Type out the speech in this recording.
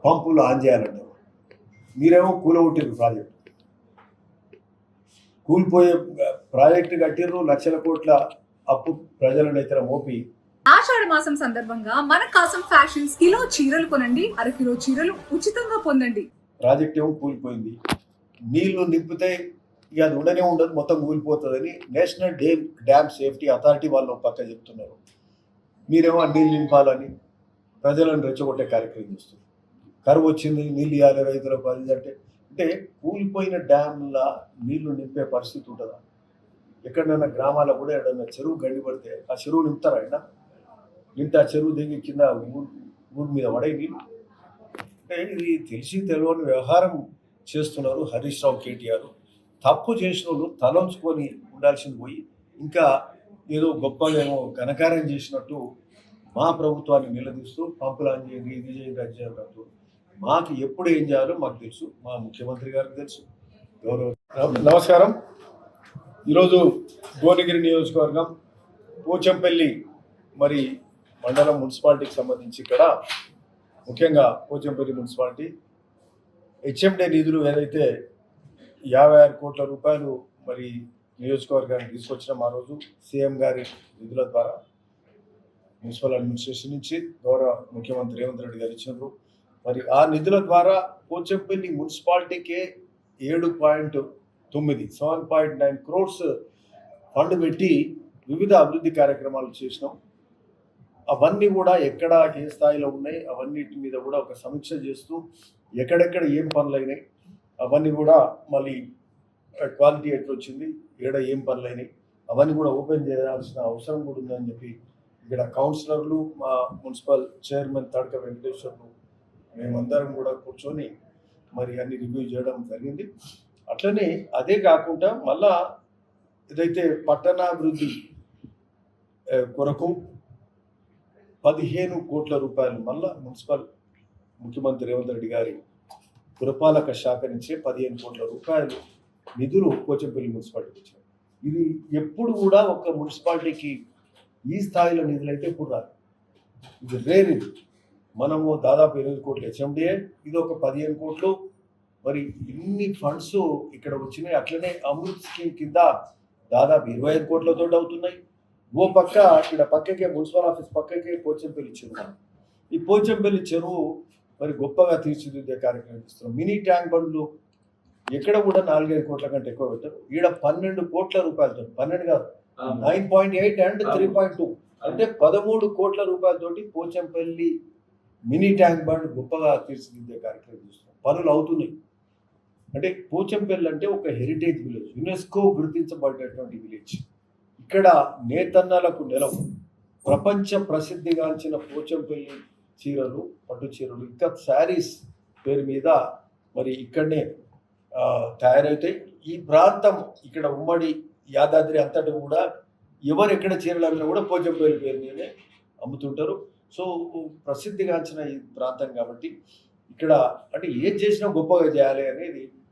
పంపులు ఆన్ చేయాలంటారు. మీరేమో కూలగొట్టిర్రు ప్రాజెక్టు. కూలిపోయే ప్రాజెక్టు కట్టిర్రు, లక్షల కోట్ల అప్పు ప్రజల నెత్తిన మోపి. ఆషాఢ మాసం సందర్భంగా మన కాసం ఫ్యాషన్స్ కిలో చీరలు కొనండి, అరకిలో చీరలు ఉచితంగా పొందండి. ప్రాజెక్ట్ ఏమో కూలిపోయింది. నీళ్లు నింపితే ఇక అది ఉండనే ఉండదు, మొత్తం కూలిపోతుందని నేషనల్ డ్యామ్ సేఫ్టీ అథారిటీ వాళ్ళు పక్క చెప్తున్నారు. మీరేమో నీళ్ళు నింపాలని ప్రజలను రెచ్చగొట్టే కార్యక్రమం చేస్తున్నారు. కరువు వచ్చింది, నీళ్ళు ఇవ్వాలి రైతులకు అది అంటే కూలిపోయిన డ్యామ్ల నీళ్లు నింపే పరిస్థితి ఉంటుందా? ఎక్కడైనా గ్రామాల్లో కూడా ఎక్కడైనా చెరువు గండి పడితే ఆ చెరువు నింపుతారా? అయినా నింటే ఆ చెరువు దిగి కింద ఊరి మీద పడే నీళ్ళు. అంటే ఇది తెలిసి తెలియని వ్యవహారం చేస్తున్నారు హరీష్ రావు, కేటీఆర్. తప్పు చేసిన వాళ్ళు తలంచుకొని ఉండాల్సింది పోయి ఇంకా ఏదో గొప్పగా ఏమో ఘనకార్యం చేసినట్టు మా ప్రభుత్వాన్ని నిలదీస్తూ పంపులు ఆన్ చేయండి, ఇది చేయండి, అది చేయాలంటూ. మాకు ఎప్పుడు ఏం చేయాలో మాకు తెలుసు, మా ముఖ్యమంత్రి గారికి తెలుసు. నమస్కారం. ఈరోజు భువనగిరి నియోజకవర్గం పోచంపల్లి మరి మండలం మున్సిపాలిటీకి సంబంధించి ఇక్కడ ముఖ్యంగా పోచంపల్లి మున్సిపాలిటీ హెచ్ఎండే నిధులు ఏదైతే 56 కోట్ల రూపాయలు మరి నియోజకవర్గానికి తీసుకొచ్చిన ఆ రోజు సీఎం గారి నిధుల ద్వారా మున్సిపల్ అడ్మినిస్ట్రేషన్ నుంచి గౌరవ ముఖ్యమంత్రి రేవంత్ రెడ్డి గారు ఇచ్చినారు. మరి ఆ నిధుల ద్వారా పోచంపల్లి మున్సిపాలిటీకే 7.9 క్రోర్స్ ఫండ్ పెట్టి వివిధ అభివృద్ధి కార్యక్రమాలు చేసినాం. అవన్నీ కూడా ఎక్కడ ఏ స్థాయిలో ఉన్నాయి అవన్నిటి మీద కూడా ఒక సమీక్ష చేస్తూ ఎక్కడెక్కడ ఏం పనులు అయినాయి అవన్నీ కూడా మళ్ళీ క్వాలిటీ ఎట్లా వచ్చింది, ఏడ ఏం పనులు అయినాయి అవన్నీ కూడా ఓపెన్ చేయాల్సిన అవసరం కూడా ఉందని చెప్పి ఇక్కడ కౌన్సిలర్లు, మా మున్సిపల్ చైర్మన్ తడక వెంకటేశ్వర్లు మేమందరం కూడా కూర్చొని మరి అన్ని రివ్యూ చేయడం జరిగింది. అట్లనే అదే కాకుండా మళ్ళా ఏదైతే పట్టణాభివృద్ధి కొరకు 15 కోట్ల రూపాయలు మళ్ళా మున్సిపల్ ముఖ్యమంత్రి రేవంత్ రెడ్డి గారి పురపాలక శాఖ నుంచే 15 కోట్ల రూపాయలు నిధులు పోచంపల్లి మున్సిపాలిటీకి వచ్చాయి. ఇది ఎప్పుడు కూడా ఒక మున్సిపాలిటీకి ఈ స్థాయిలో నిధులు అయితే ఎప్పుడు రాదు. ఇది రేర్. ఇది మనము దాదాపు 8 కోట్లు హెచ్ఎండిఏ, ఇది ఒక 15 కోట్లు. మరి ఇన్ని ఫండ్స్ ఇక్కడ వచ్చినాయి. అట్లనే అమృత్ స్కీమ్ కింద దాదాపు 25 కోట్లతో అవుతున్నాయి. ఓ పక్క ఇక్కడ పక్కకే మున్సిపల్ ఆఫీస్ పక్కకే పోచంపల్లి చెరువు. ఈ పోచంపల్లి చెరువు మరి గొప్పగా తీర్చిదిద్దే కార్యక్రమం ఇస్తున్నాం. మినీ ట్యాంక్ బండ్లు ఎక్కడ కూడా 4-5 కోట్ల కంటే ఎక్కువ పెట్టారు. ఈడ 12 కోట్ల రూపాయలతో, 12 కాదు 9.8 అండ్ 3.2 అంటే 13 కోట్ల రూపాయలతోటి పోచంపల్లి మినీ ట్యాంక్ బండ్ గొప్పగా తీర్చిదిద్దే కార్యక్రమం చేస్తున్నాం. పనులు అవుతున్నాయి. అంటే పోచంపల్లి అంటే ఒక హెరిటేజ్ విలేజ్, యునెస్కో గుర్తించబడినటువంటి విలేజ్. ఇక్కడ నేతన్నలకు నెలవు ప్రపంచ ప్రసిద్ధిగాంచిన పోచంపల్లి చీరలు, పట్టు చీరలు, ఇంకా శారీస్ పేరు మీద మరి ఇక్కడనే తయారవుతాయి. ఈ ప్రాంతం ఇక్కడ ఉమ్మడి యాదాద్రి అంతటా కూడా ఎవరు ఎక్కడ చీరలు అమ్మినా కూడా పోచంపల్లి పేరు మీదనే అమ్ముతుంటారు. సో ప్రసిద్ధిగాంచిన ఈ ప్రాంతం కాబట్టి ఇక్కడ అంటే ఏది చేసినా గొప్పగా చేయాలి అనేది